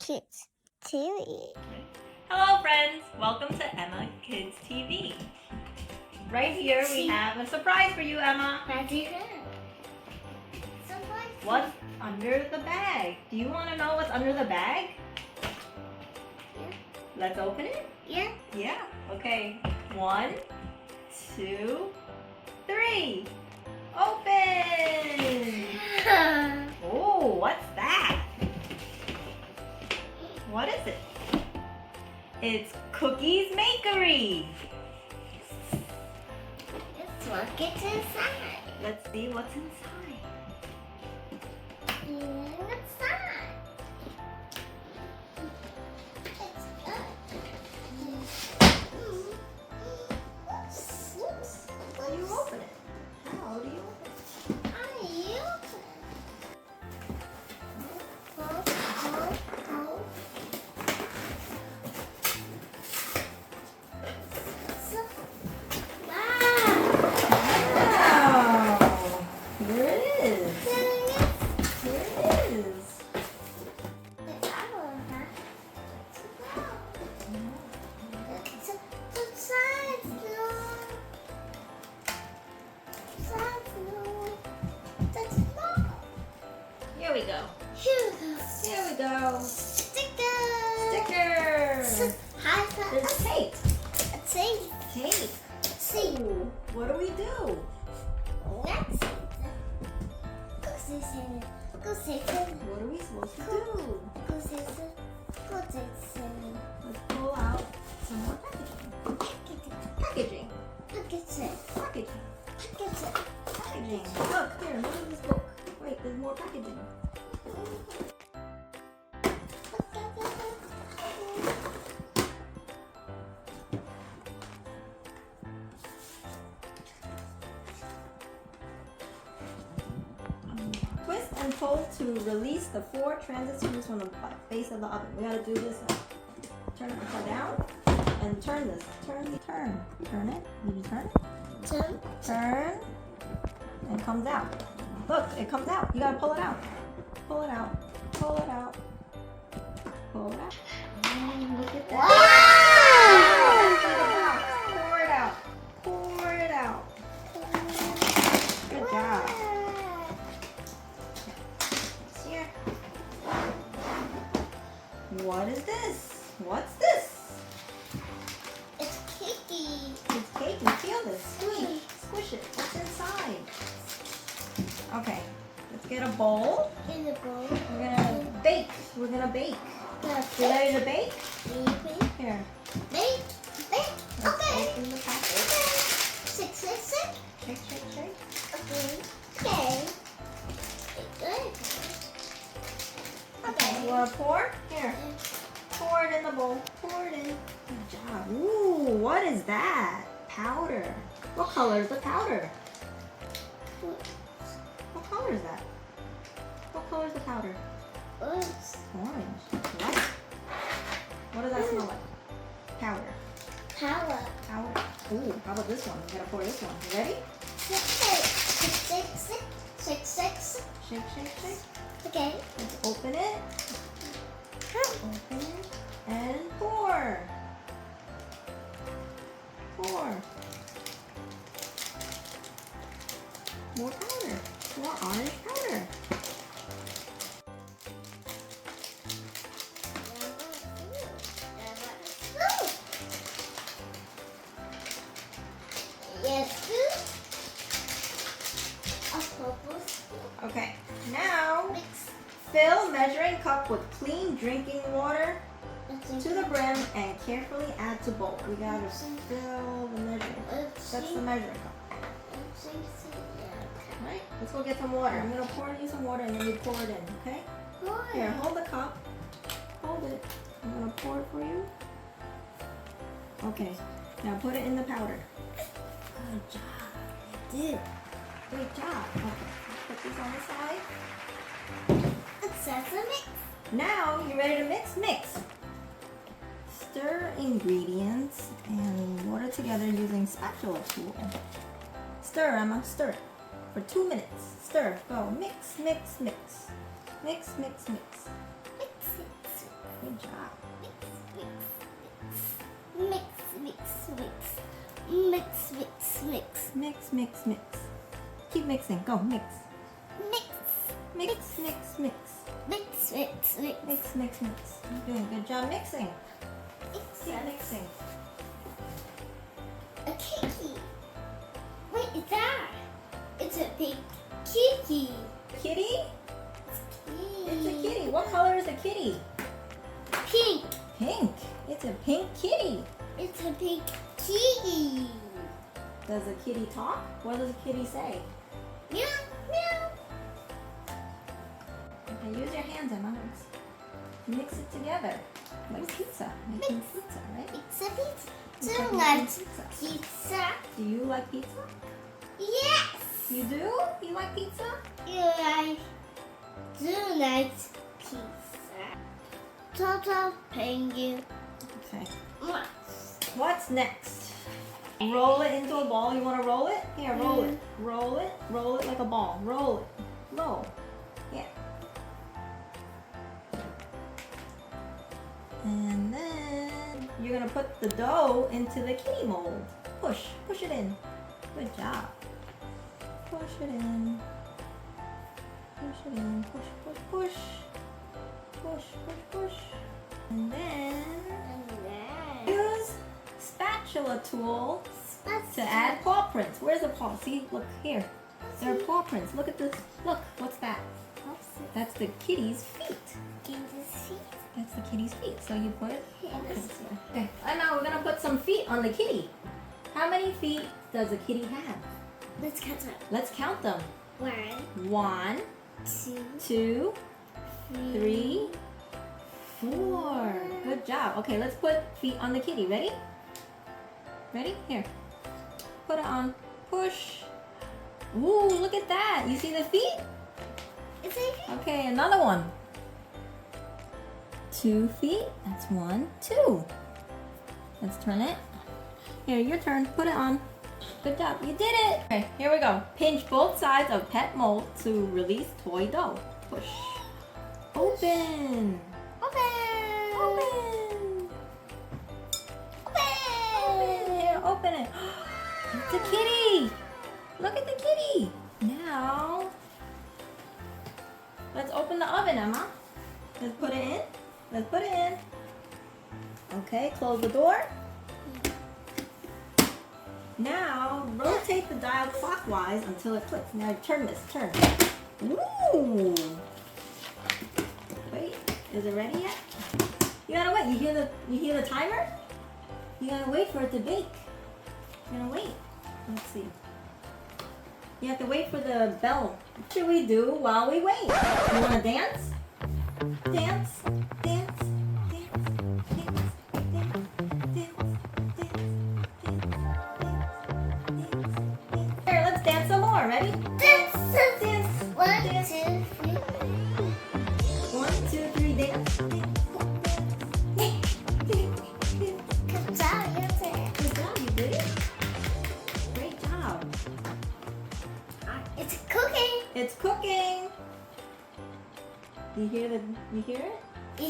Kids TV. Hello friends, welcome to Emma Kids TV. Right here we have a surprise for you, Emma. What's under the bag? Do you want to know what's under the bag? Yeah. Let's open it? Yeah. Yeah. Okay. 1, 2, 3. Open! Oh, what's that? What is it? It's Cookeez Makery. Let's look inside. Let's see what's inside. What's that? It's good. How do you open it? How do you open it? Here we go. Here we go. Stickers. Stickers. There's tape. Tape. See. Ooh, what do we do? Let's go sit. What are we supposed to do? Let's pull out some more packaging. Packaging. Look, here, look at this book. Wait, there's more packaging. Twist and pull to release the 4 transit screws from the base of the oven. We gotta do this. Turn it upside down and turn this. Turn it. Did you turn it? Turn. And it comes out. Look, it comes out. You gotta pull it out. Pull it out. Pull it out. Pull it out. Look at that. Pour it out. Pour it out. Good job. Here. What is this? What's this? It's cakey. It's cakey. Feel this. Squish it. What's inside? Okay. Let's get a bowl. In the bowl. We're gonna bake. You ready to bake? Here. Bake. Let's Okay. open the package. Shake. Shake. Okay. Good. Okay. You wanna pour? Here. Pour it in the bowl. Pour it in. Good job. Ooh, what is that? Powder. What color is the powder? What color is that? What color is the powder? Oops. Orange. What? What does that smell like? Powder. Power. Ooh, how about this one? We gotta pour this one. You ready? Shake. Shake. Okay. Let's open it. Open it. And pour. More powder. More orange powder. Yes. Okay, now fill measuring cup with clean drinking water to the brim and carefully add to bowl. We gotta fill the measuring cup. That's the measuring cup. Right? Let's go get some water. I'm gonna pour you some water and then you pour it in, okay? Here, hold the cup. Hold it. I'm gonna pour it for you. Okay, now put it in the powder. Good job. You did. Great job. Okay, put this on the side. Now, you ready to mix? Mix. Stir ingredients and water together using spatula tool. Stir, Emma, stir it. For 2 minutes. Stir, go. Mix. Mix, mix, mix. Keep mixing. Go, mix. Mix. Mix, mix, mix. Mix, mix, mix. Mix, mix, mix. You're doing a good job mixing. Keep mixing. A kitty. What is that? It's a big kitty. Kitty? Kitty. It's a kitty. What color is a kitty? Pink. Pink. It's a pink kitty. It's a big kitty. Does a kitty talk? What does a kitty say? Meow, meow. Okay, use your hands, Emma. Mix it together. Like pizza. Making pizza, right? It's a pizza. It's Do like you making like pizza. pizza? Do you like pizza? Yes. You do? You like pizza? Do like pizza. Total penguin. Okay. Mouse. What's next? Roll it into a ball. You want to roll it? Here, roll it. Roll it. Roll it like a ball. Roll it. Roll. Yeah. And then you're going to put the dough into the kitty mold. Push. Push it in. Good job. Push it in. Push it in. Push, push, push. Push, push, push. And then use spatula tool to add paw prints. Where's the paw? See, look here. There are paw prints. Look at this. Look, what's that? That's the kitty's feet. That's the kitty's feet. So you put paw prints here. Okay, and now we're gonna put some feet on the kitty. How many feet does a kitty have? Let's count them. Let's count them. 1, 1, 2, 2, 3, 4. Good job. Okay, let's put feet on the kitty. Ready? Ready? Here. Put it on. Push. Ooh, look at that. You see the feet? It's like Okay, another one. 2 feet. That's 1, 2. Let's turn it. Here, your turn. Put it on. Good job. You did it. Okay, here we go. Pinch both sides of pet mold to release toy dough. Push. Open. open. Open. Here, open it. It's a kitty. Look at the kitty. Now, let's open the oven, Emma. Let's put it in. Let's put it in. Okay, close the door. Now, rotate the dial clockwise until it clicks. Now turn this, turn. Ooh. Wait, is it ready yet? You gotta wait. You hear the timer? You gotta wait for it to bake. You're gonna wait. Let's see. You have to wait for the bell. What should we do while we wait? You wanna dance? Dance, dance, dance, dance, dance, dance, dance, dance. Here, let's dance some more. Ready? Dance. Dance. 1, Dance. 2, 3. 1, 2, 3, dance. Good job, you did it. Good job, you did it. Great job. It's cooking. It's cooking. You hear it? You hear it? You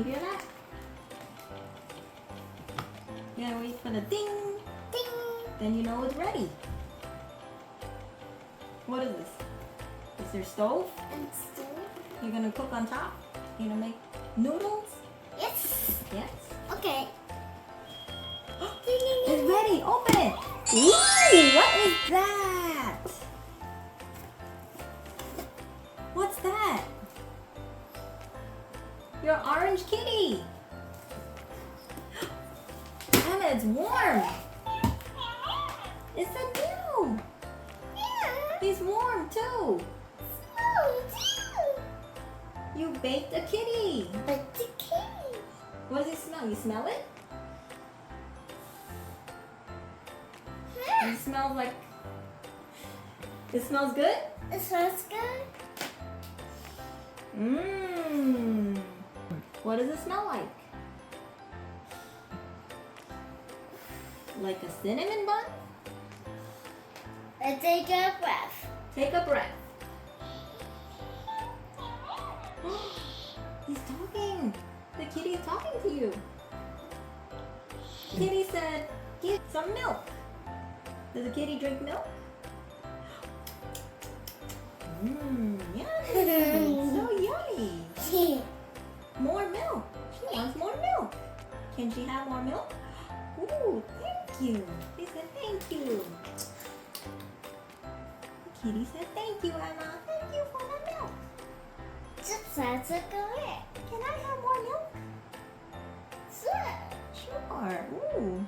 hear that? You gotta wait for the ding. Ding. Then you know it's ready. What is this? Is there stove? And still. You're gonna cook on top? You're gonna make noodles? Yes. Yes. Okay. It's ready. Open it. Ooh, what is that? What's that? Your orange kitty. Anna, it's warm. It's a new. Yeah. He's warm too. Oh, too. You baked a kitty. But the kitty. What does it smell? You smell it? It smells like... It smells good? It smells good. Mmm. What does it smell like? Like a cinnamon bun? Let's take a breath. Take a breath. He's talking. The kitty is talking to you. Kitty said, "Get some milk." Does the kitty drink milk? Yummy. So yummy. More milk. She wants more milk. Can she have more milk? Ooh, thank you. She said thank you. Kitty said thank you, Emma. Thank you for the milk. That's a good. Can I have more milk? Sure. Ooh.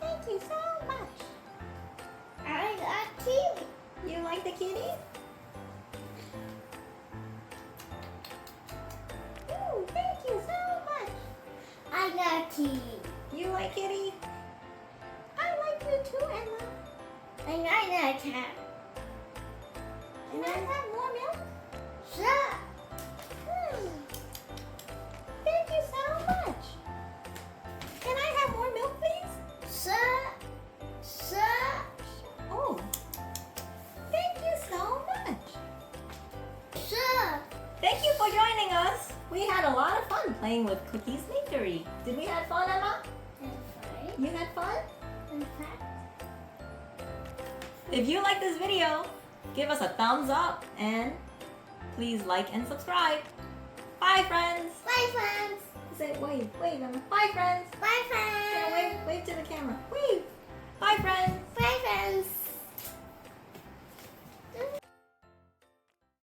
Thank you so much. I got kiwi. You like the kitty? Ooh, thank you so much. I got kiwi. You like kitty? I like you too, Emma. And I got cat. Can I have more milk? Sure. Thank you so much. Can I have more milk, please? Sure. Oh. Thank you so much. Sure. Thank you for joining us. We had a lot of fun playing with Cookeez Makery. Did we have fun, Emma? You had fun? In fact. If you like this video, give us a thumbs up and please like and subscribe. Bye, friends. Bye, friends. Say wave, Emma. Bye, friends. Bye, friends. Yeah, wave to the camera. Wave. Bye, friends. Bye, friends.